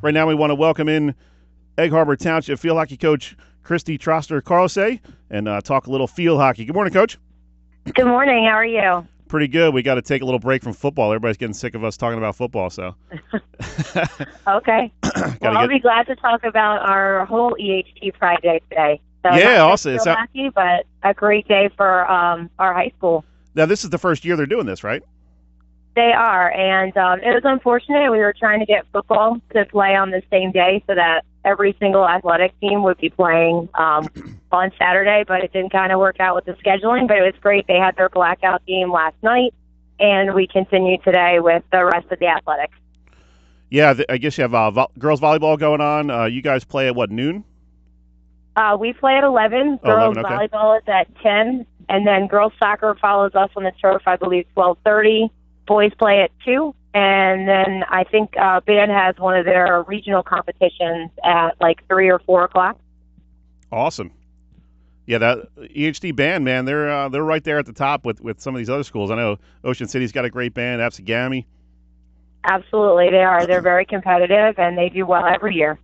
Right now we want to welcome in Egg Harbor Township field hockey coach Kristi Troster Carelse and talk a little field hockey. Good morning, Coach. Good morning. How are you? Pretty good. We got to take a little break from football. Everybody's getting sick of us talking about football, so. Okay. Well, I'll be glad to talk about our whole EHT Pride Day today. So yeah, also. It's hockey, but a great day for our high school. Now, this is the first year they're doing this, right? They are, and it was unfortunate. We were trying to get football to play on the same day so that every single athletic team would be playing on Saturday, but it didn't kind of work out with the scheduling. But it was great. They had their blackout game last night, and we continue today with the rest of the athletics. Yeah, I guess you have girls volleyball going on. You guys play at, what, noon? We play at 11. Girls 11, okay. volleyball is at 10, and then girls soccer follows us on the turf, I believe, 12:30. Boys play at 2, and then I think band has one of their regional competitions at like 3 or 4 o'clock. Awesome. Yeah, that EHT band, man, they're right there at the top with some of these other schools. I know Ocean City's got a great band, Absegami. Absolutely, they are. They're very competitive, and they do well every year.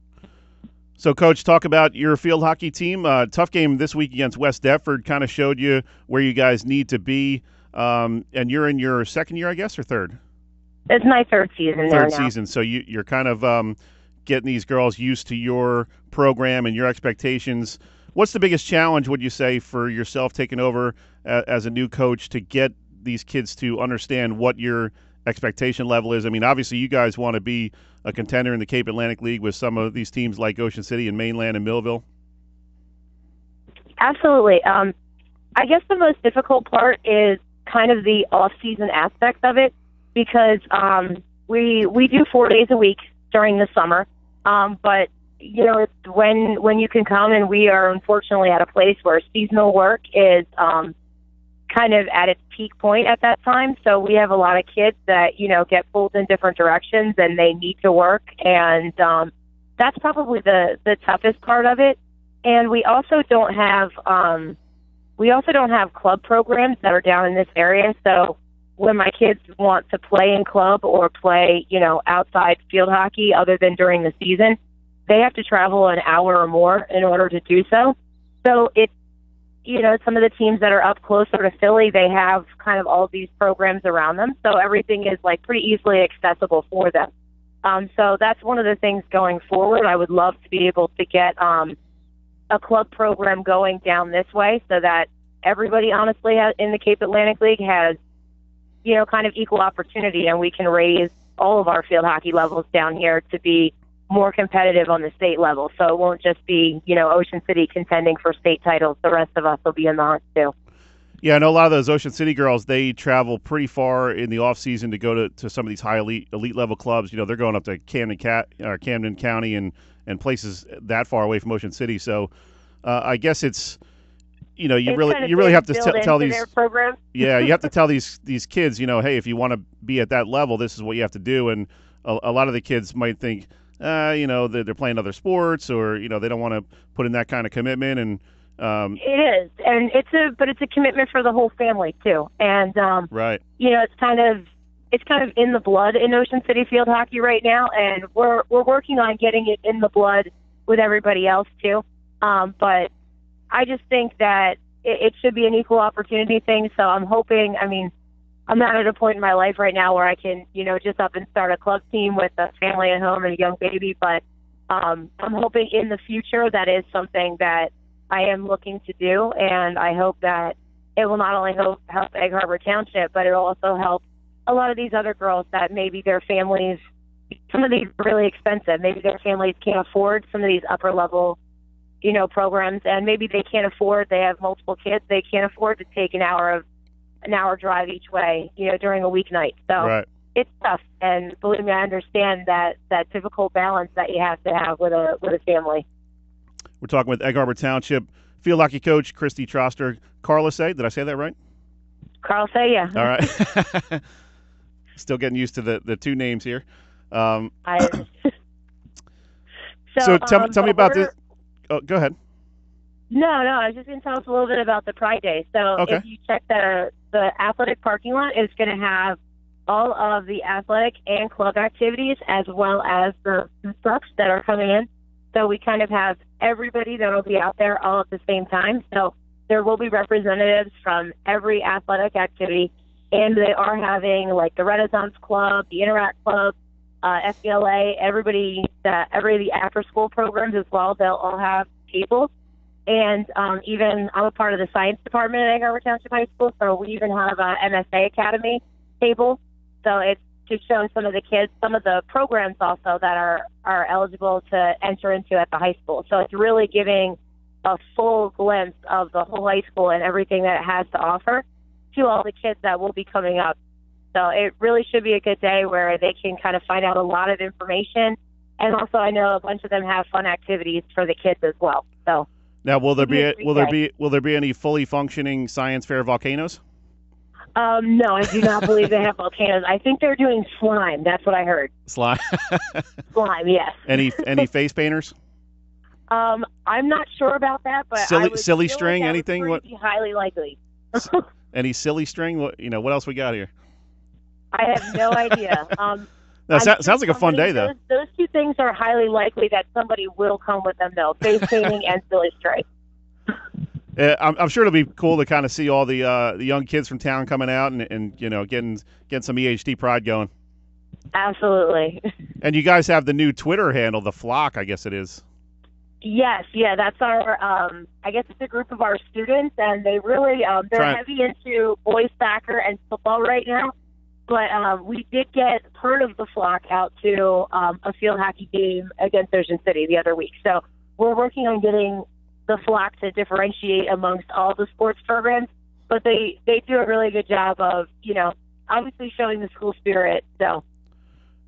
So, Coach, talk about your field hockey team. Tough game this week against West Deptford. Kind of showed you where you guys need to be. And you're in your second year, I guess, or third? It's my third season there now. Third season. So you're kind of getting these girls used to your program and your expectations. What's the biggest challenge, would you say, for yourself taking over as a new coach to get these kids to understand what your expectation level is? I mean, obviously you guys want to be a contender in the Cape Atlantic League with some of these teams like Ocean City and Mainland and Millville. Absolutely. I guess the most difficult part is kind of the off-season aspect of it, because we do 4 days a week during the summer, but you know, it's when you can come, and we are unfortunately at a place where seasonal work is kind of at its peak point at that time. So we have a lot of kids that, you know, get pulled in different directions and they need to work, and that's probably the toughest part of it. And we also don't have club programs that are down in this area. So when my kids want to play in club or play, you know, outside field hockey other than during the season, they have to travel an hour or more in order to do so. So it's, you know, some of the teams that are up closer to Philly, they have kind of all these programs around them. So everything is like pretty easily accessible for them. So that's one of the things going forward. I would love to be able to get a club program going down this way so that everybody honestly in the Cape Atlantic League has, you know, kind of equal opportunity, and we can raise all of our field hockey levels down here to be more competitive on the state level. So it won't just be, you know, Ocean City contending for state titles. The rest of us will be in the hunt too. Yeah, I know a lot of those Ocean City girls, they travel pretty far in the off season to go to some of these high elite level clubs. You know, they're going up to Camden County and places that far away from Ocean City. So I guess it's, you know, you really have to tell these programs. Yeah, you have to tell these kids, you know, hey, if you want to be at that level, this is what you have to do. And a lot of the kids might think, you know, they're playing other sports, or, you know, they don't want to put in that kind of commitment. And it is, and it's a commitment for the whole family too. And right, you know, it's kind of in the blood in Ocean City field hockey right now, and we're working on getting it in the blood with everybody else too. But I just think that it should be an equal opportunity thing. So I'm hoping, I mean, I'm not at a point in my life right now where I can, you know, just up and start a club team with a family at home and a young baby. But I'm hoping in the future that is something that I am looking to do. And I hope that it will not only help Egg Harbor Township, but it will also help a lot of these other girls that maybe their families, some of these are really expensive. Maybe their families can't afford some of these upper level, you know, programs, and maybe they can't afford, they have multiple kids, they can't afford to take an hour drive each way, you know, during a weeknight. So right. It's tough, and believe me, I understand that difficult balance that you have to have with a family. We're talking with Egg Harbor Township field hockey coach Kristi Troster Carelse. Did I say that right? Carelse, yeah. All right. Still getting used to the two names here. So tell me about this. Oh, go ahead. No, I was just going to tell us a little bit about the Pride Day. So okay. If you check the athletic parking lot, it's going to have all of the athletic and club activities as well as the trucks that are coming in. So we kind of have everybody that will be out there all at the same time. So there will be representatives from every athletic activity, and they are having like the Renaissance Club, the Interact Club, FBLA, every the after-school programs as well. They'll all have tables. And even I'm a part of the science department at Egg Harbor Township High School, so we even have a MSA Academy table. So it's to show some of the kids some of the programs also that are eligible to enter into at the high school. So it's really giving a full glimpse of the whole high school and everything that it has to offer to all the kids that will be coming up. So it really should be a good day where they can kind of find out a lot of information. And also I know a bunch of them have fun activities for the kids as well. So now, will there be any fully functioning science fair volcanoes? No, I do not believe they have volcanoes. I think they're doing slime. That's what I heard. Slime. Slime, yes. Any face painters? I'm not sure about that, but silly string, like anything? Would be highly likely. Any silly string? What else we got here? I have no idea. That sounds like a fun day, though. Those two things are highly likely that somebody will come with them, though. Face painting and silly string. I'm sure it'll be cool to kind of see all the young kids from town coming out and getting some EHT Pride going. Absolutely. And you guys have the new Twitter handle, the Flock, I guess it is. Yes, yeah, that's our. I guess it's a group of our students, and they really they're heavy into boys soccer and football right now. But we did get part of the Flock out to a field hockey game against Ocean City the other week. So we're working on getting the Flock to differentiate amongst all the sports programs. But they do a really good job of, obviously showing the school spirit. So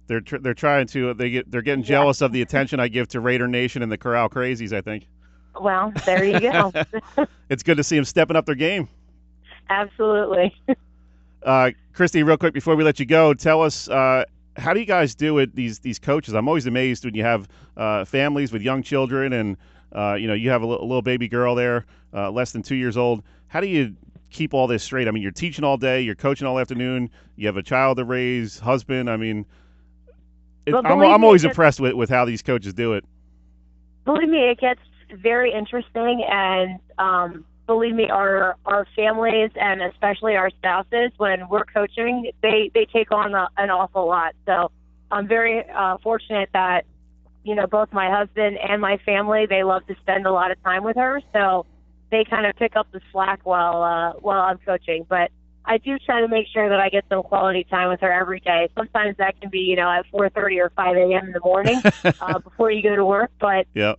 they're trying to they're getting jealous of the attention I give to Raider Nation and the Corral Crazies, I think. Well, there you go. It's good to see them stepping up their game. Absolutely. Kristi, real quick before we let you go, tell us how do you guys do it? These coaches, I'm always amazed when you have families with young children, and you have a little baby girl there, less than 2 years old. How do you keep all this straight? I mean, you're teaching all day, you're coaching all afternoon, you have a child to raise, husband. I mean, I'm always impressed with how these coaches do it. Believe me, it gets very interesting, and believe me, our families and especially our spouses, when we're coaching, they take on an awful lot. So I'm very fortunate that, both my husband and my family, they love to spend a lot of time with her. So they kind of pick up the slack while I'm coaching. But I do try to make sure that I get some quality time with her every day. Sometimes that can be, at 4:30 or 5 a.m. in the morning before you go to work. But yep.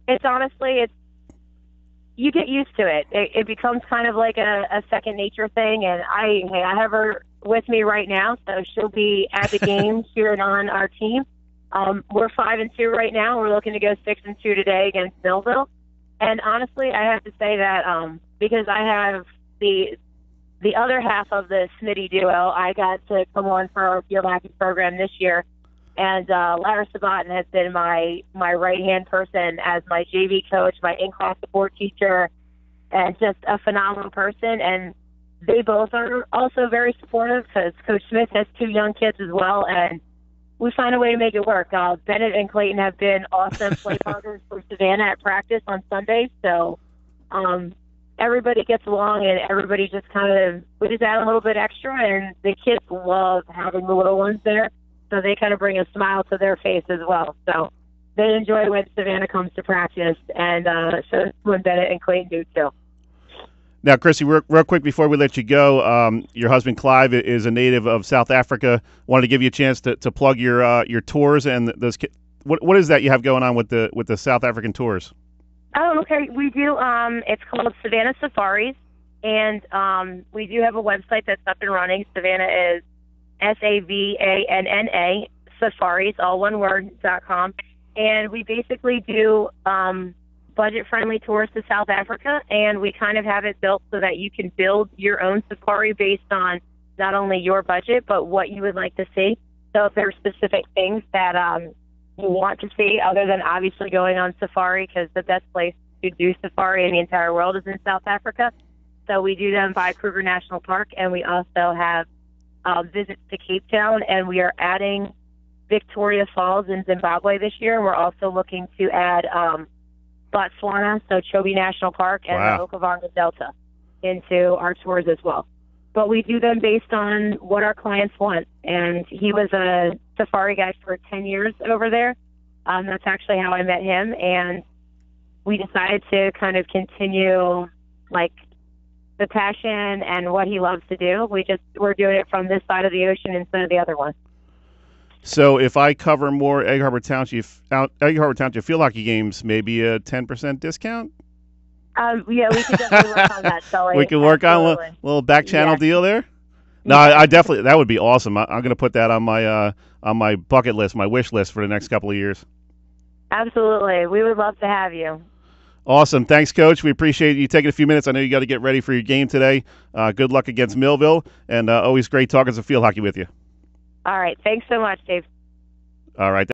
It's honestly, you get used to it. It becomes kind of like a second nature thing. And I have her with me right now, so she'll be at the game cheering on our team. We're 5-2 right now. We're looking to go 6-2 today against Millville. And honestly, I have to say that because I have the other half of the Smitty duo, I got to come on for our field hockey program this year. And Lara Sabatin has been my right-hand person as my JV coach, my in-class support teacher, and just a phenomenal person. And they both are also very supportive because Coach Smith has 2 young kids as well, and we find a way to make it work. Bennett and Clayton have been awesome play partners for Savannah at practice on Sundays. So everybody gets along, and everybody just we just add a little bit extra, and the kids love having the little ones there. So they kind of bring a smile to their face as well. So they enjoy when Savannah comes to practice, and so when Bennett and Clayton do too. Now, Kristi, real quick before we let you go, your husband Clive is a native of South Africa. Wanted to give you a chance to plug your tours and those. What is that you have going on with the South African tours? Oh, okay. We do. It's called Savannah Safaris, and we do have a website that's up and running. Savannah is SAVANNA, Safaris, all one word, .com. And we basically do budget-friendly tours to South Africa, and we kind of have it built so that you can build your own safari based on not only your budget, but what you would like to see. So if there are specific things that you want to see, other than obviously going on safari, because the best place to do safari in the entire world is in South Africa. So we do them by Kruger National Park, and we also have visits to Cape Town, and we are adding Victoria Falls in Zimbabwe this year. We're also looking to add Botswana, so Chobe National Park, and the Okavango Delta into our tours as well. But we do them based on what our clients want. And he was a safari guide for 10 years over there. That's actually how I met him. And we decided to kind of continue, like, the passion and what he loves to do. We're doing it from this side of the ocean instead of the other one. So if I cover more Egg Harbor Township field hockey games, maybe a 10% discount? Yeah, we can definitely work on that, Sully. We can work on a little back channel deal there? No, I definitely, that would be awesome. I'm going to put that on my bucket list, my wish list for the next couple of years. Absolutely. We would love to have you. Awesome. Thanks, Coach. We appreciate you taking a few minutes. I know you got to get ready for your game today. Good luck against Millville, and always great talking some field hockey with you. All right. Thanks so much, Dave. All right.